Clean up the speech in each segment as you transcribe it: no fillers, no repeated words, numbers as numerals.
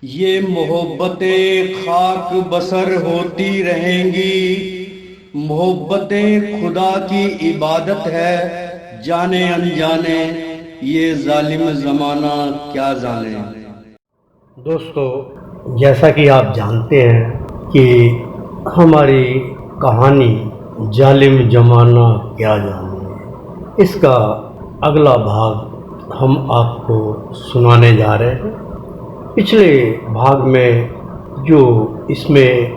ये मोहब्बतें खाक बसर होती रहेंगी। मोहब्बतें खुदा की इबादत है, जाने अनजाने ये जालिम जमाना क्या जाने। दोस्तों, जैसा कि आप जानते हैं कि हमारी कहानी जालिम जमाना क्या जाने, इसका अगला भाग हम आपको सुनाने जा रहे हैं। पिछले भाग में जो इसमें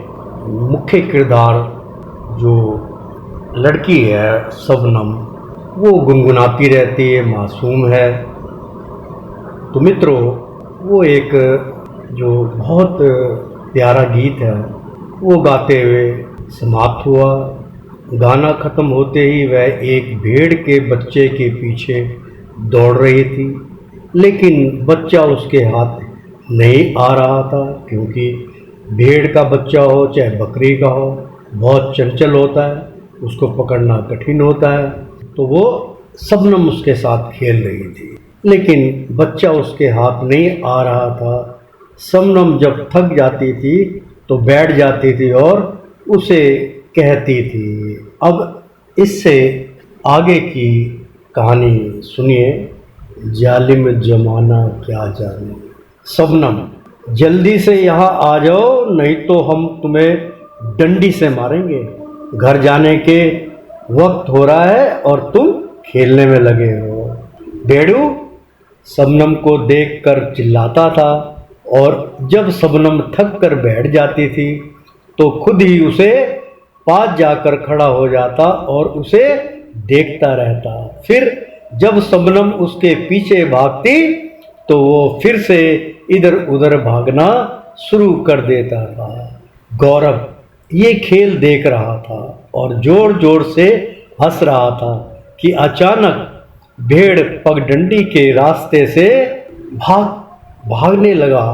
मुख्य किरदार जो लड़की है शबनम, वो गुनगुनाती रहती है, मासूम है। तो मित्रों, वो एक जो बहुत प्यारा गीत है वो गाते हुए समाप्त हुआ। गाना ख़त्म होते ही वह एक भेड़ के बच्चे के पीछे दौड़ रही थी, लेकिन बच्चा उसके हाथ नहीं आ रहा था, क्योंकि भेड़ का बच्चा हो चाहे बकरी का हो बहुत चंचल होता है, उसको पकड़ना कठिन होता है। तो वो शबनम उसके साथ खेल रही थी, लेकिन बच्चा उसके हाथ नहीं आ रहा था। शबनम जब थक जाती थी तो बैठ जाती थी और उसे कहती थी। अब इससे आगे की कहानी सुनिए। जालिम जमाना क्या जाने। शबनम, जल्दी से यहाँ आ जाओ, नहीं तो हम तुम्हें डंडी से मारेंगे। घर जाने के वक्त हो रहा है और तुम खेलने में लगे हो। डेडू शबनम को देखकर चिल्लाता था, और जब शबनम थक कर बैठ जाती थी तो खुद ही उसे पास जाकर खड़ा हो जाता और उसे देखता रहता। फिर जब शबनम उसके पीछे भागती तो वो फिर से इधर उधर भागना शुरू कर देता था। गौरव ये खेल देख रहा था और जोर जोर से हंस रहा था कि अचानक भेड़ पगडंडी के रास्ते से भागने लगा।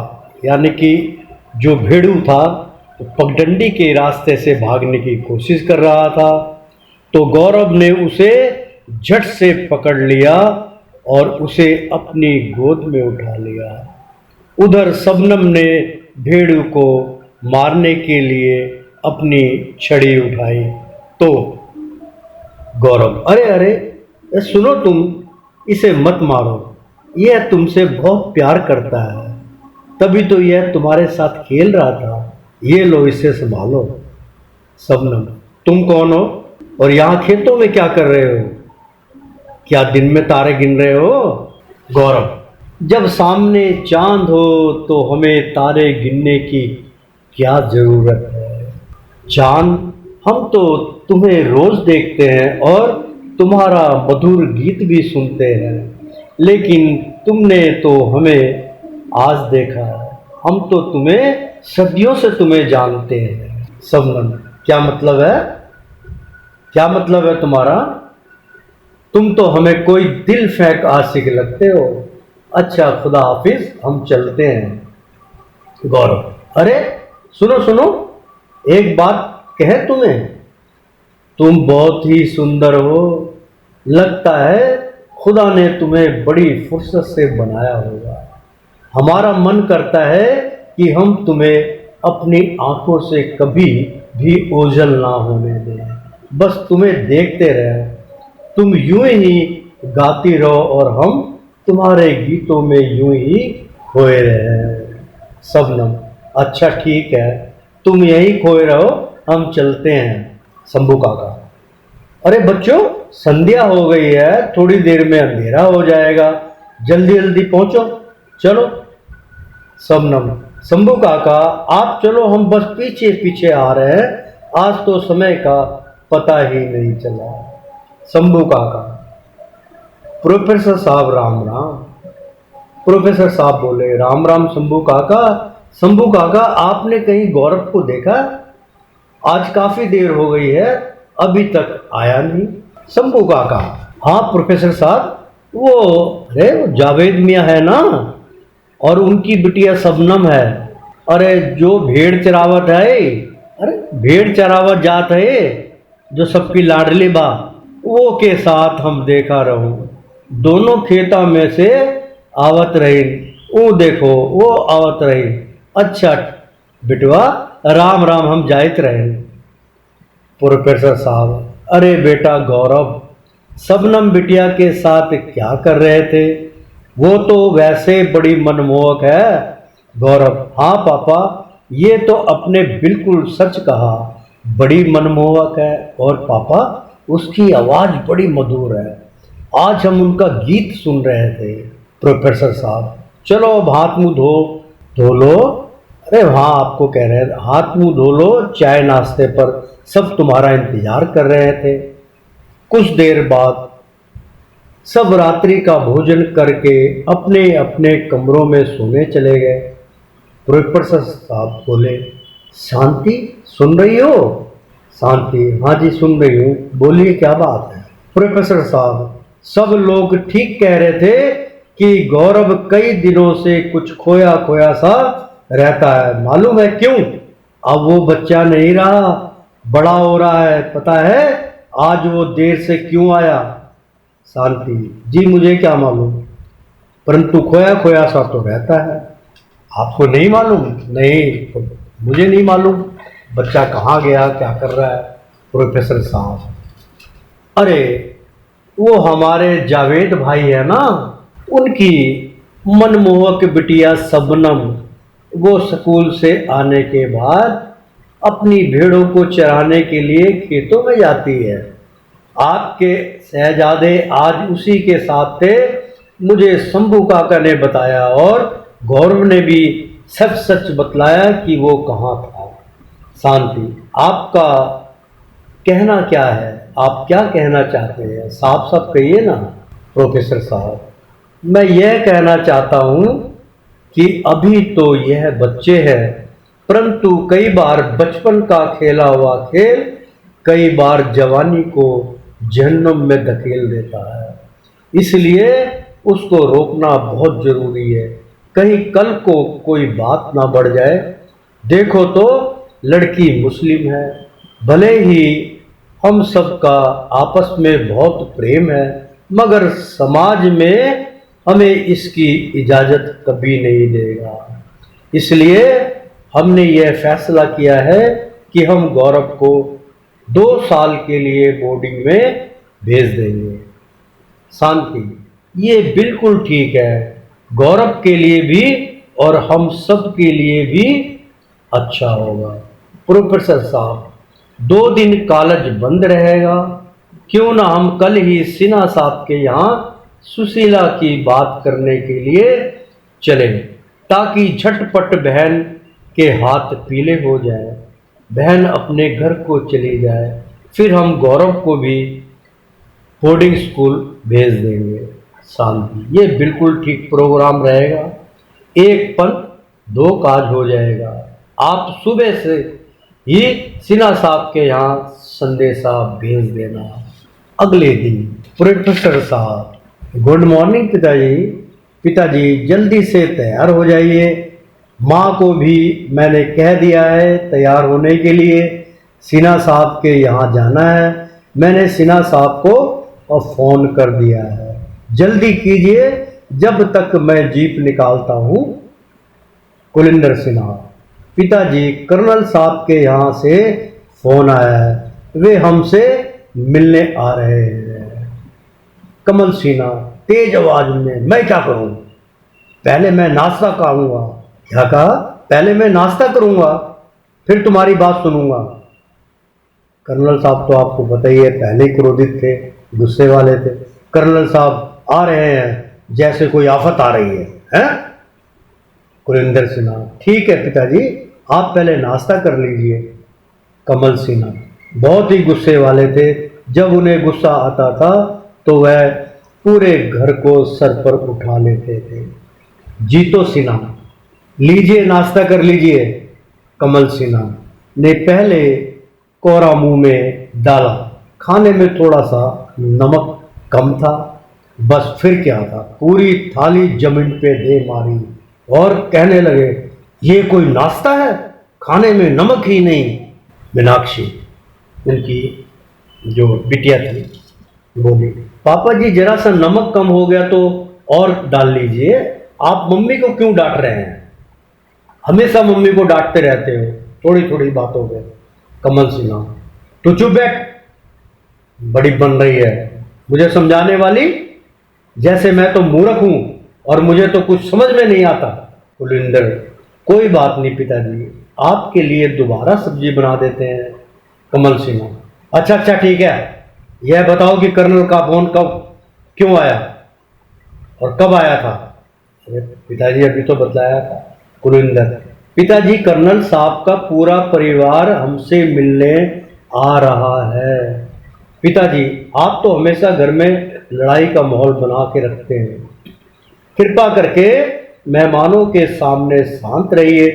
यानी कि जो भेड़ू था तो पगडंडी के रास्ते से भागने की कोशिश कर रहा था। तो गौरव ने उसे झट से पकड़ लिया और उसे अपनी गोद में उठा लिया। उधर शबनम ने भेड़ू को मारने के लिए अपनी छड़ी उठाई तो गौरव, अरे अरे सुनो, तुम इसे मत मारो, यह तुमसे बहुत प्यार करता है, तभी तो यह तुम्हारे साथ खेल रहा था, ये लो इसे संभालो। शबनम, तुम कौन हो और यहाँ खेतों में क्या कर रहे हो? क्या दिन में तारे गिन रहे हो? गौरव, जब सामने चांद हो तो हमें तारे गिनने की क्या जरूरत है? चांद, हम तो तुम्हें रोज देखते हैं और तुम्हारा मधुर गीत भी सुनते हैं, लेकिन तुमने तो हमें आज देखा है। हम तो तुम्हें सदियों से तुम्हें जानते हैं। शबनम, क्या मतलब है? क्या मतलब है तुम्हारा? तुम तो हमें कोई दिल फेंक आशिक लगते हो। अच्छा, खुदा हाफिज, हम चलते हैं। गौरव, अरे सुनो सुनो, एक बात कहे तुम्हें, तुम बहुत ही सुंदर हो। लगता है खुदा ने तुम्हें बड़ी फुर्सत से बनाया होगा। हमारा मन करता है कि हम तुम्हें अपनी आंखों से कभी भी ओझल ना होने दें, बस तुम्हें देखते रहें। तुम यूं ही गाती रहो और हम तुम्हारे गीतों में यूं ही खोए रहे। शबनम, अच्छा ठीक है, तुम यही खोए रहो, हम चलते हैं। शंभू काका, अरे बच्चों, संध्या हो गई है, थोड़ी देर में अंधेरा हो जाएगा, जल्दी जल्दी पहुंचो, चलो। शबनम, शंभू काका आप चलो, हम बस पीछे पीछे आ रहे हैं, आज तो समय का पता ही नहीं चला। शंभू काका, प्रोफेसर साहब राम राम। प्रोफेसर साहब बोले, राम राम शंभू काका। शंभू काका, आपने कहीं गौरव को देखा? आज काफी देर हो गई है, अभी तक आया नहीं। शंभू काका, हाँ प्रोफेसर साहब, वो अरे जावेद मियाँ है ना, और उनकी बिटिया शबनम है। अरे जो भेड़ चरावत है, अरे भेड़ चरावत जात है जो सबकी लाडली बा, वो के साथ हम देखा रहूं, दोनों खेता में से आवत रही, वो देखो वो आवत रही, अच्छा बिटवा, राम राम, हम जाइत रहे। प्रोफेसर साहब, अरे बेटा गौरव, शबनम बिटिया के साथ क्या कर रहे थे? वो तो वैसे बड़ी मनमोहक है। गौरव, हाँ पापा, ये तो आपने बिल्कुल सच कहा, बड़ी मनमोहक है। और पापा, उसकी आवाज बड़ी मधुर है। आज हम उनका गीत सुन रहे थे। प्रोफेसर साहब, चलो अब हाथ मुंह धो लो। अरे हाँ, आपको कह रहे हैं, हाथ मुंह धो लो, चाय नाश्ते पर सब तुम्हारा इंतजार कर रहे थे। कुछ देर बाद सब रात्रि का भोजन करके अपने अपने कमरों में सोने चले गए। प्रोफेसर साहब बोले, शांति सुन रही हो? शांति, हाँ जी सुन रही हूँ, बोलिए क्या बात है? प्रोफेसर साहब, सब लोग ठीक कह रहे थे कि गौरव कई दिनों से कुछ खोया खोया सा रहता है। मालूम है क्यों? अब वो बच्चा नहीं रहा, बड़ा हो रहा है। पता है आज वो देर से क्यों आया? शांति, जी मुझे क्या मालूम, परंतु खोया खोया सा तो रहता है। आपको नहीं मालूम? नहीं, मुझे नहीं मालूम बच्चा कहाँ गया, क्या कर रहा है। प्रोफेसर साहब, अरे वो हमारे जावेद भाई है ना, उनकी मनमोहक बिटिया शबनम, वो स्कूल से आने के बाद अपनी भेड़ों को चराने के लिए खेतों में जाती है। आपके शहजादे आज उसी के साथ थे, मुझे शंभू काका ने बताया, और गौरव ने भी सच सच बतलाया कि वो कहाँ था। शांति, आपका कहना क्या है? आप क्या कहना चाहते हैं? साफ साफ कहिए ना। प्रोफेसर साहब, मैं यह कहना चाहता हूँ कि अभी तो यह बच्चे हैं, परंतु कई बार बचपन का खेला हुआ खेल कई बार जवानी को जहन्नुम में धकेल देता है, इसलिए उसको रोकना बहुत जरूरी है, कहीं कल को कोई बात ना बढ़ जाए। देखो तो लड़की मुस्लिम है, भले ही हम सबका आपस में बहुत प्रेम है, मगर समाज में हमें इसकी इजाज़त कभी नहीं देगा। इसलिए हमने यह फैसला किया है कि हम गौरव को 2 साल के लिए बोर्डिंग में भेज देंगे। शांति, ये बिल्कुल ठीक है, गौरव के लिए भी और हम सब के लिए भी अच्छा होगा। प्रोफेसर साहब, 2 दिन कॉलेज बंद रहेगा, क्यों ना हम कल ही सिन्हा साहब के यहाँ सुशीला की बात करने के लिए चलें, ताकि झटपट बहन के हाथ पीले हो जाए, बहन अपने घर को चली जाए, फिर हम गौरव को भी बोर्डिंग स्कूल भेज देंगे। शांति, ये बिल्कुल ठीक प्रोग्राम रहेगा, एक पंथ 2 काज हो जाएगा। आप सुबह से ही सिन्हा साहब के यहाँ संदेशा भेज देना। अगले दिन, प्रोफेसर साहब, गुड मॉर्निंग पिताजी। पिताजी जल्दी से तैयार हो जाइए, माँ को भी मैंने कह दिया है तैयार होने के लिए, सिन्हा साहब के यहाँ जाना है। मैंने सिन्हा साहब को फ़ोन कर दिया है, जल्दी कीजिए जब तक मैं जीप निकालता हूँ। कुलिंदर सिन्हा, पिताजी कर्नल साहब के यहाँ से फ़ोन आया है, वे हमसे मिलने आ रहे हैं। कमल सिन्हा तेज आवाज में, मैं क्या करूं? पहले मैं नाश्ता करूंगा। क्या कहा? पहले मैं नाश्ता करूंगा, फिर तुम्हारी बात सुनूंगा। कर्नल साहब तो आपको पता ही है, पहले क्रोधित थे, गुस्से वाले थे। कर्नल साहब आ रहे हैं जैसे कोई आफत आ रही है, हैं? कुलिंदर सिन्हा, ठीक है पिताजी, आप पहले नाश्ता कर लीजिए। कमल सिन्हा बहुत ही गुस्से वाले थे, जब उन्हें गुस्सा आता था तो वह पूरे घर को सर पर उठा लेते थे। जीतो सिन्हा, लीजिए नाश्ता कर लीजिए। कमल सिन्हा ने पहले कोरा मुंह में डाला, खाने में थोड़ा सा नमक कम था, बस फिर क्या था, पूरी थाली जमीन पे दे मारी और कहने लगे, ये कोई नाश्ता है, खाने में नमक ही नहीं। मीनाक्षी, उनकी जो बिटिया थी, बोली, पापा जी जरा सा नमक कम हो गया तो और डाल लीजिए, आप मम्मी को क्यों डांट रहे हैं? हमेशा मम्मी को डांटते रहते हो थोड़ी थोड़ी बातों पे। कमल सिन्हा, तू चुप बैठ, बड़ी बन रही है मुझे समझाने वाली, जैसे मैं तो मूर्ख हूं और मुझे तो कुछ समझ में नहीं आता। कुलविंदर, कोई बात नहीं पिताजी, आपके लिए दोबारा सब्जी बना देते हैं। कमल सिन्हा, अच्छा अच्छा ठीक है, यह बताओ कि कर्नल का फोन कब क्यों आया और कब आया था? अरे पिताजी अभी तो बतलाया था। कुलविंदर, पिताजी कर्नल साहब का पूरा परिवार हमसे मिलने आ रहा है। पिताजी, आप तो हमेशा घर में लड़ाई का माहौल बना के रखते हैं, कृपा करके मेहमानों के सामने शांत रहिए,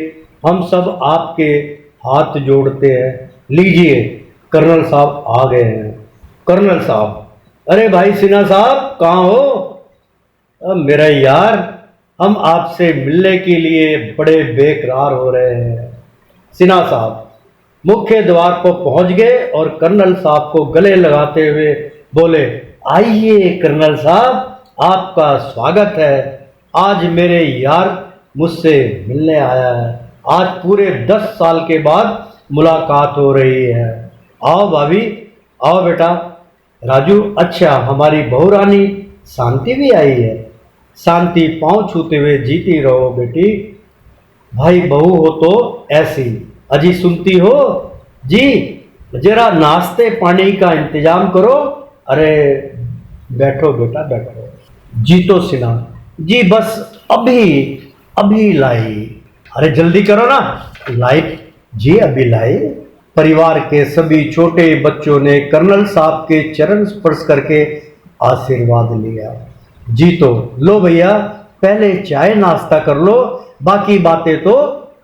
हम सब आपके हाथ जोड़ते हैं। लीजिए, कर्नल साहब आ गए हैं। कर्नल साहब, अरे भाई सिन्हा साहब कहाँ हो? मेरा यार, हम आपसे मिलने के लिए बड़े बेकरार हो रहे हैं। सिन्हा साहब मुख्य द्वार पर पहुंच गए और कर्नल साहब को गले लगाते हुए बोले, आइए कर्नल साहब, आपका स्वागत है। आज मेरे यार मुझसे मिलने आया है, आज पूरे 10 साल के बाद मुलाकात हो रही है। आओ भाभी, आओ बेटा। राजू, अच्छा हमारी बहू रानी शांति भी आई है। शांति पांव छूते हुए, जीती रहो बेटी, भाई बहू हो तो ऐसी। अजी सुनती हो जी, जरा नाश्ते पानी का इंतजाम करो। अरे बैठो बेटा बैठो। जीतो सिन्हा, जी बस अभी अभी लाई। अरे जल्दी करो ना, लाई जी अभी लाई। परिवार के सभी छोटे बच्चों ने कर्नल साहब के चरण स्पर्श करके आशीर्वाद लिया। जी तो लो भैया, पहले चाय नाश्ता कर लो, बाकी बातें तो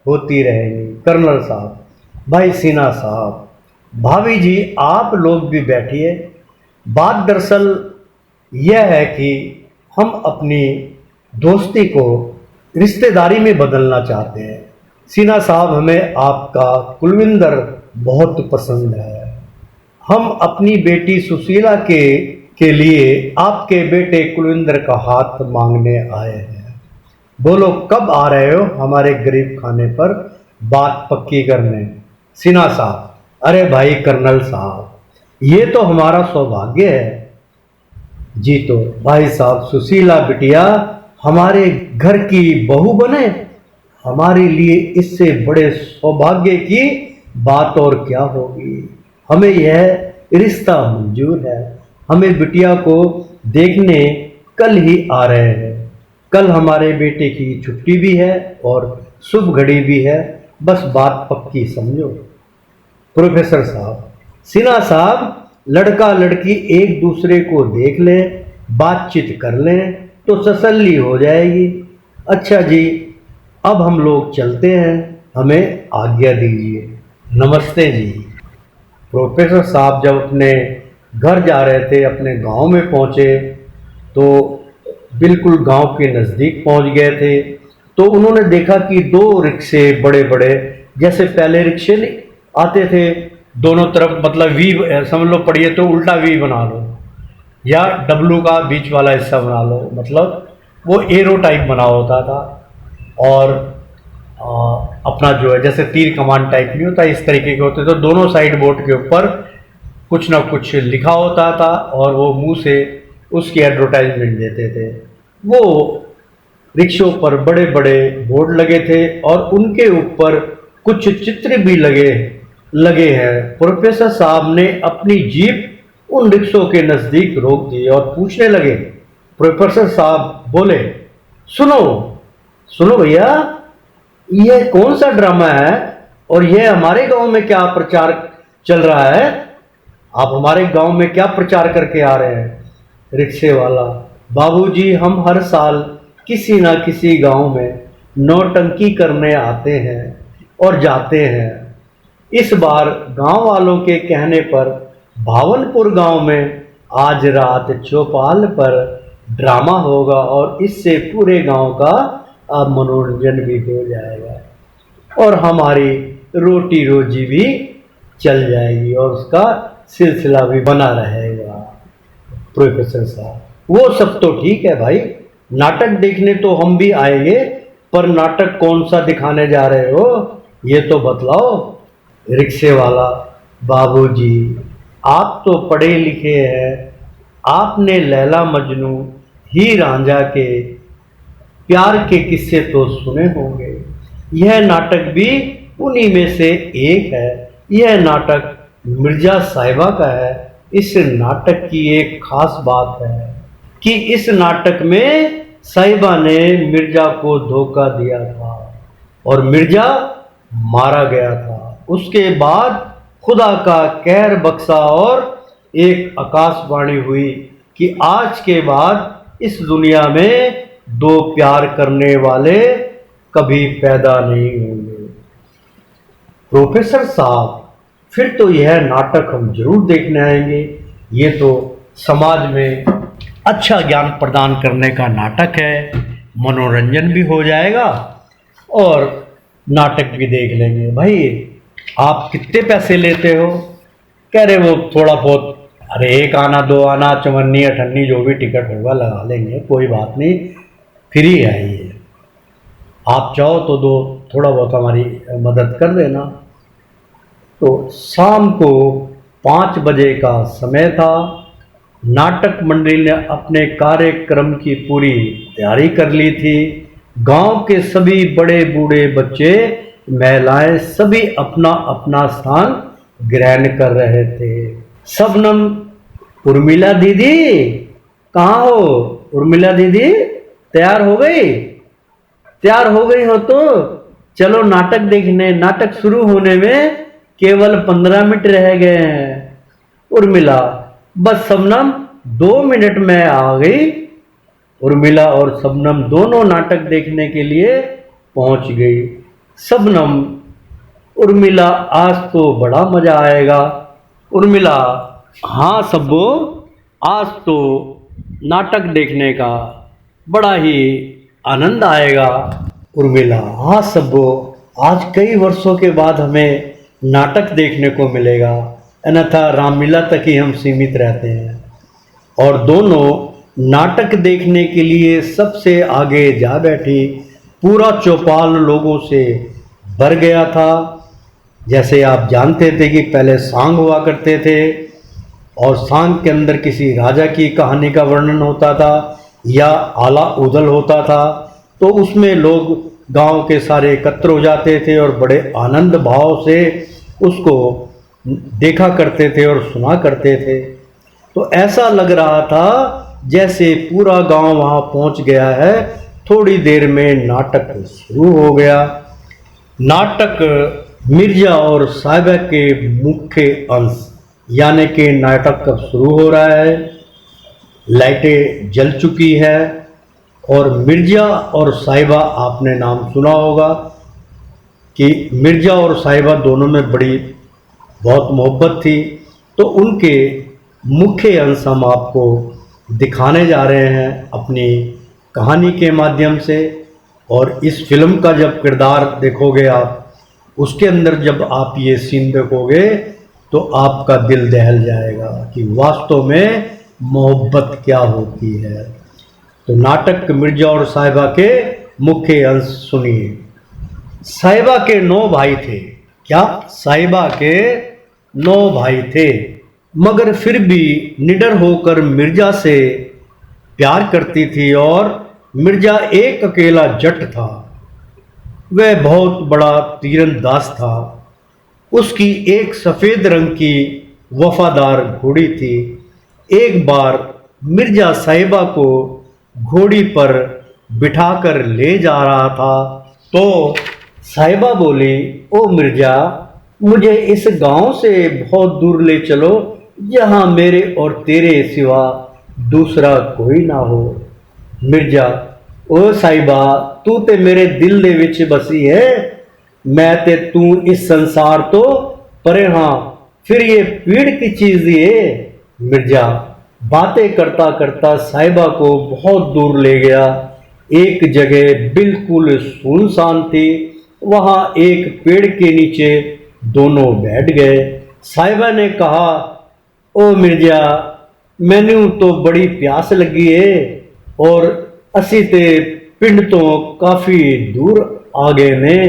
होती रहेंगी। कर्नल साहब, भाई सिन्हा साहब, भाभी जी आप लोग भी बैठिए। बात दरअसल यह है कि हम अपनी दोस्ती को रिश्तेदारी में बदलना चाहते हैं। सिन्हा साहब, हमें आपका कुलविंदर बहुत पसंद है। हम अपनी बेटी सुशीला के लिए आपके बेटे कुलविंदर का हाथ मांगने आए हैं। बोलो कब आ रहे हो हमारे गरीब खाने पर बात पक्की करने? सिन्हा साहब, अरे भाई कर्नल साहब, ये तो हमारा सौभाग्य है। जी तो भाई साहब, सुशीला बिटिया हमारे घर की बहू बने, हमारे लिए इससे बड़े सौभाग्य की बात और क्या होगी। हमें यह रिश्ता मंजूर है। हमें बिटिया को देखने कल ही आ रहे हैं। कल हमारे बेटे की छुट्टी भी है और शुभ घड़ी भी है, बस बात पक्की समझो। प्रोफेसर साहब, सिन्हा साहब, लड़का लड़की एक दूसरे को देख लें, बातचीत कर लें तो तसल्ली हो जाएगी। अच्छा जी, अब हम लोग चलते हैं, हमें आज्ञा दीजिए। नमस्ते जी। प्रोफेसर साहब जब अपने घर जा रहे थे, अपने गांव में पहुंचे तो बिल्कुल गांव के नज़दीक पहुंच गए थे तो उन्होंने देखा कि 2 रिक्शे बड़े बड़े, जैसे पहले रिक्शे आते थे दोनों तरफ, मतलब वी समझ लो, पढ़िए तो उल्टा वी बना लो या डब्लू का बीच वाला हिस्सा बना लो, मतलब वो एरो टाइप बना होता था। और अपना जो है जैसे तीर कमान टाइप नहीं होता, इस तरीके के होते, तो दोनों साइड बोर्ड के ऊपर कुछ ना कुछ लिखा होता था और वो मुंह से उसकी एडवर्टाइजमेंट देते थे। वो रिक्शों पर बड़े बड़े बोर्ड लगे थे और उनके ऊपर कुछ चित्र भी लगे हैं। प्रोफेसर साहब ने अपनी जीप उन रिक्शों के नज़दीक रोक दी और पूछने लगे। प्रोफेसर साहब बोले, सुनो सुनो भैया, ये कौन सा ड्रामा है और ये हमारे गांव में क्या प्रचार चल रहा है? आप हमारे गांव में क्या प्रचार करके आ रहे हैं? रिक्शे वाला, बाबूजी हम हर साल किसी ना किसी गांव में नौटंकी करने आते हैं और जाते हैं। इस बार गांव वालों के कहने पर भावनपुर गांव में आज रात चौपाल पर ड्रामा होगा और इससे पूरे गांव का मनोरंजन भी हो जाएगा और हमारी रोटी रोजी भी चल जाएगी और उसका सिलसिला भी बना रहेगा। प्रोफेसर साहब, वो सब तो ठीक है भाई, नाटक देखने तो हम भी आएंगे, पर नाटक कौन सा दिखाने जा रहे हो, ये तो बतलाओ। रिक्शे वाला, बाबूजी आप तो पढ़े लिखे हैं, आपने लैला मजनू हीर रांझा के प्यार के किस्से तो सुने होंगे। यह नाटक भी उन्हीं में से एक है। यह नाटक मिर्जा साहिबा का है। इस नाटक की एक खास बात है कि इस नाटक में साहिबा ने मिर्जा को धोखा दिया था और मिर्जा मारा गया था। उसके बाद खुदा का कहर बख्शा और एक आकाशवाणी हुई कि आज के बाद इस दुनिया में दो प्यार करने वाले कभी पैदा नहीं होंगे। प्रोफेसर साहब, फिर तो यह नाटक हम जरूर देखने आएंगे। ये तो समाज में अच्छा ज्ञान प्रदान करने का नाटक है, मनोरंजन भी हो जाएगा और नाटक भी देख लेंगे। भाई आप कितने पैसे लेते हो? कह रहे वो थोड़ा बहुत, अरे एक आना दो आना, चवन्नी अठन्नी जो भी टिकट होगा लगा लेंगे, कोई बात नहीं, फ्री है ये, आप चाहो तो दो, थोड़ा बहुत हमारी मदद कर देना। तो शाम को 5 बजे का समय था। नाटक मंडली ने अपने कार्यक्रम की पूरी तैयारी कर ली थी। गांव के सभी बड़े बूढ़े बच्चे महिलाएं सभी अपना अपना स्थान ग्रहण कर रहे थे। शबनम, उर्मिला दीदी कहाँ हो? उर्मिला दीदी तैयार हो गई? तैयार हो गई हो तो चलो नाटक देखने। नाटक शुरू होने में केवल 15 मिनट रह गए हैं। उर्मिला, बस शबनम 2 मिनट में आ गई। उर्मिला और शबनम दोनों नाटक देखने के लिए पहुंच गई। शबनम, उर्मिला आज तो बड़ा मजा आएगा। उर्मिला, हाँ सब्बो, आज तो नाटक देखने का बड़ा ही आनंद आएगा। उर्मिला, हाँ सब्बो, आज कई वर्षों के बाद हमें नाटक देखने को मिलेगा, अन्यथा रामलीला तक ही हम सीमित रहते हैं। और दोनों नाटक देखने के लिए सबसे आगे जा बैठी। पूरा चौपाल लोगों से भर गया था। जैसे आप जानते थे कि पहले सांग हुआ करते थे और सांग के अंदर किसी राजा की कहानी का वर्णन होता था या आला उदल होता था, तो उसमें लोग गांव के सारे एकत्र हो जाते थे और बड़े आनंद भाव से उसको देखा करते थे और सुना करते थे। तो ऐसा लग रहा था जैसे पूरा गांव वहां पहुंच गया है। थोड़ी देर में नाटक शुरू हो गया। नाटक मिर्जा और साहिबा के मुख्य अंश, यानी कि नाटक कब शुरू हो रहा है। लाइटें जल चुकी है और मिर्जा और साहिबा, आपने नाम सुना होगा कि मिर्जा और साहिबा दोनों में बड़ी बहुत मोहब्बत थी। तो उनके मुख्य अंश हम आपको दिखाने जा रहे हैं अपनी कहानी के माध्यम से। और इस फिल्म का जब किरदार देखोगे आप, उसके अंदर जब आप ये सीन देखोगे तो आपका दिल दहल जाएगा कि वास्तव में मोहब्बत क्या होती है। तो नाटक मिर्जा और साहिबा के मुख्य अंश सुनिए। साहिबा के 9 भाई थे। क्या? साहिबा के 9 भाई थे, मगर फिर भी निडर होकर मिर्जा से प्यार करती थी। और मिर्जा एक अकेला जट था। वह बहुत बड़ा तीरंदाज था। उसकी एक सफ़ेद रंग की वफादार घोड़ी थी। एक बार मिर्जा साहिबा को घोड़ी पर बिठाकर ले जा रहा था तो साहिबा बोली, ओ मिर्जा, मुझे इस गांव से बहुत दूर ले चलो, जहां मेरे और तेरे सिवा दूसरा कोई ना हो। मिर्जा, ओ साहिबा, तू ते मेरे दिल दे विच बसी है, मैं ते तू इस संसार तो परे हाँ, फिर ये पीड़ की चीज है। मिर्जा बातें करता करता साहिबा को बहुत दूर ले गया। एक जगह बिल्कुल सुनसान थी। वहां एक पेड़ के नीचे दोनों बैठ गए। साहिबा ने कहा, ओ मिर्जा, मैनू तो बड़ी प्यास लगी है और असी ते पिंड तो काफी दूर आ गए ने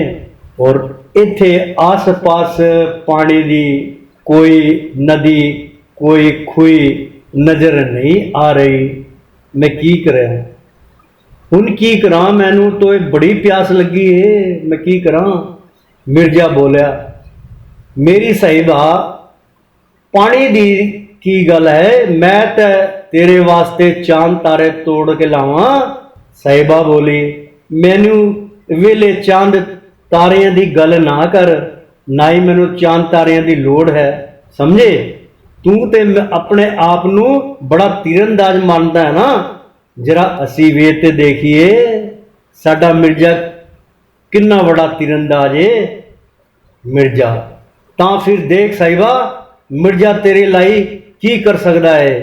और इथे आस पास पानी दी कोई नदी कोई खुई नजर नहीं आ रही। मैं की करा हुन की करा, मैनू तो एक बड़ी प्यास लगी है, मैं की करा। मिर्जा बोलिया, मेरी साहिबा पानी दी की गल है, मैं तो तेरे वास्ते चांद तारे तोड़ के लावा। साहिबा बोली, मैनू वेले चांद तारियां दी गल ना कर, ना ही मैनू चांद तारियां दी लोड़ है, समझे। तू ते अपने आप नू बड़ा तीरंदाज मानता है ना, जरा असी वे ते देखिए साडा मिर्जा किन्ना बड़ा तीरंदाज है। मिर्जा, ता फिर देख साहिबा, मिर्जा तेरे लाई की कर सकता है।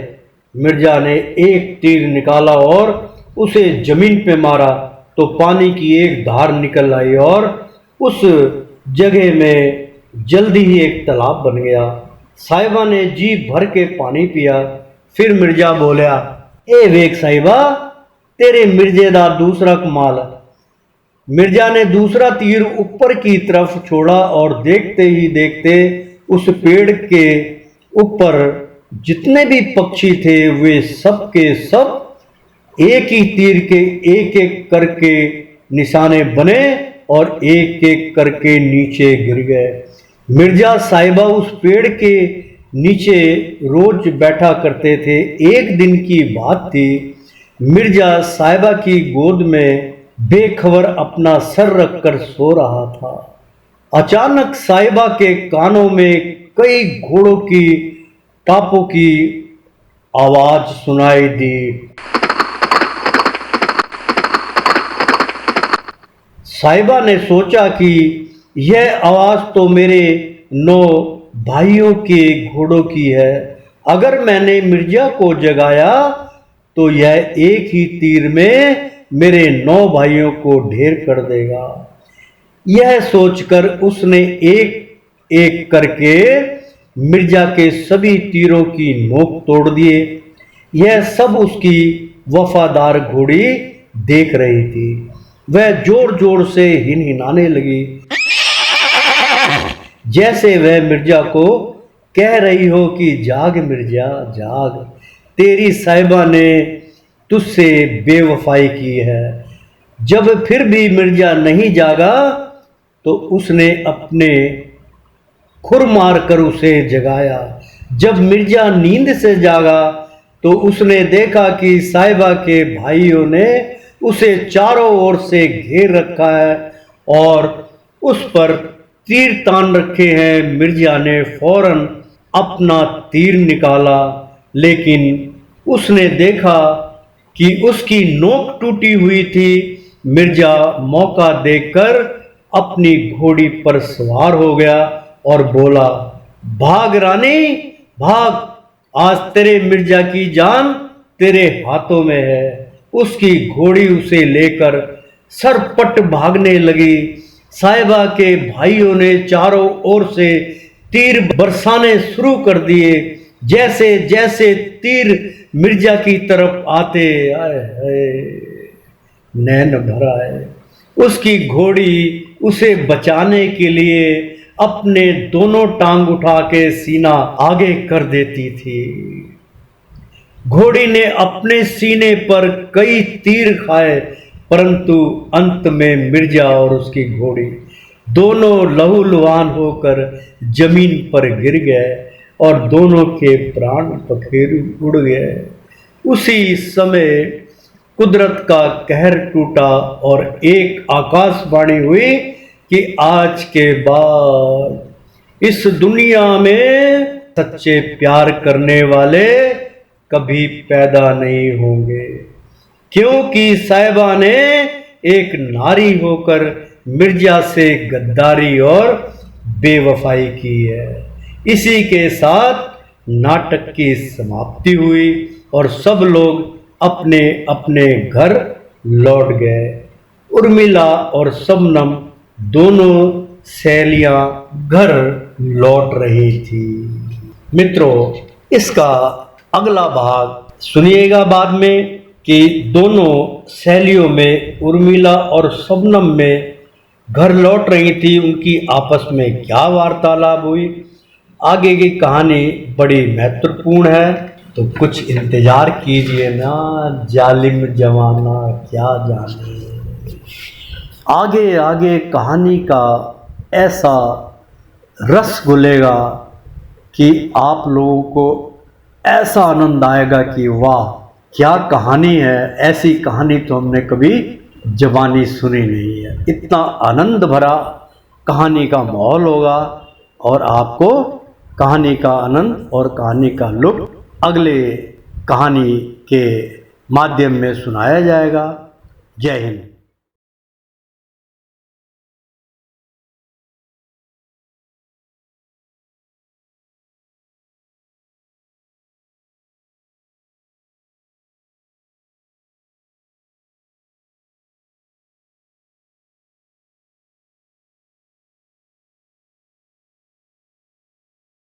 मिर्जा ने एक तीर निकाला और उसे जमीन पे मारा तो पानी की एक धार निकल आई और उस जगह में जल्दी ही एक तालाब बन गया। साहिबा ने जी भर के पानी पिया। फिर मिर्जा बोलिया, ए वेख साहिबा, तेरे मिर्जे दा दूसरा कमाल। मिर्जा ने दूसरा तीर ऊपर की तरफ छोड़ा और देखते ही देखते उस पेड़ के ऊपर जितने भी पक्षी थे वे सब के सब एक ही तीर के एक एक करके निशाने बने और एक एक करके नीचे गिर गए। मिर्जा साहिबा उस पेड़ के नीचे रोज बैठा करते थे। एक दिन की बात थी, मिर्जा साहिबा की गोद में बेखबर अपना सर रखकर सो रहा था। अचानक साहिबा के कानों में कई घोड़ों की टापों की आवाज सुनाई दी। साहिबा ने सोचा कि यह आवाज तो मेरे 9 भाइयों के घोड़ों की है। अगर मैंने मिर्जा को जगाया तो यह एक ही तीर में मेरे 9 भाइयों को ढेर कर देगा। यह सोचकर उसने एक एक करके मिर्जा के सभी तीरों की नोक तोड़ दिए। यह सब उसकी वफादार घोड़ी देख रही थी। वह जोर जोर से हिनहिनाने लगी, जैसे वह मिर्जा को कह रही हो कि जाग मिर्जा जाग, तेरी साहिबा ने तुझसे बेवफाई की है। जब फिर भी मिर्जा नहीं जागा तो उसने अपने खुर मारकर उसे जगाया। जब मिर्जा नींद से जागा तो उसने देखा कि साहिबा के भाइयों ने उसे चारों ओर से घेर रखा है और उस पर तीर तान रखे हैं। मिर्जा ने फौरन अपना तीर निकाला, लेकिन उसने देखा कि उसकी नोक टूटी हुई थी। मिर्जा मौका देखकर अपनी घोड़ी पर सवार हो गया और बोला, भाग रानी भाग, आज तेरे मिर्जा की जान तेरे हाथों में है। उसकी घोड़ी उसे लेकर सरपट भागने लगी। साहिबा के भाइयों ने चारों ओर से तीर बरसाने शुरू कर दिए। जैसे जैसे तीर मिर्जा की तरफ आते, आए नैन भरा है। उसकी घोड़ी उसे बचाने के लिए अपने दोनों टांग उठा के सीना आगे कर देती थी। घोड़ी ने अपने सीने पर कई तीर खाए, परंतु अंत में मिर्जा और उसकी घोड़ी दोनों लहूलुहान होकर जमीन पर गिर गए और दोनों के प्राण पखेरु उड़ गए। उसी समय कुदरत का कहर टूटा और एक आकाशवाणी हुई कि आज के बाद इस दुनिया में सच्चे प्यार करने वाले कभी पैदा नहीं होंगे, क्योंकि साहिबा ने एक नारी होकर मिर्जा से गद्दारी और बेवफाई की है। इसी के साथ नाटक की समाप्ति हुई और सब लोग अपने अपने घर लौट गए। उर्मिला और शबनम दोनों सहेलियां घर लौट रही थी। मित्रों, इसका अगला भाग सुनिएगा बाद में कि दोनों सहेलियों में उर्मिला और शबनम में घर लौट रही थी, उनकी आपस में क्या वार्तालाप हुई, आगे की कहानी बड़ी महत्वपूर्ण है। तो कुछ इंतजार कीजिए ना, जालिम जमाना क्या जाने। आगे आगे कहानी का ऐसा रस घुलेगा कि आप लोगों को ऐसा आनंद आएगा कि वाह क्या कहानी है, ऐसी कहानी तो हमने कभी ज़बानी सुनी नहीं है। इतना आनंद भरा कहानी का माहौल होगा और आपको कहानी का आनंद और कहानी का लुत्फ़ अगले कहानी के माध्यम में सुनाया जाएगा। जय हिंद।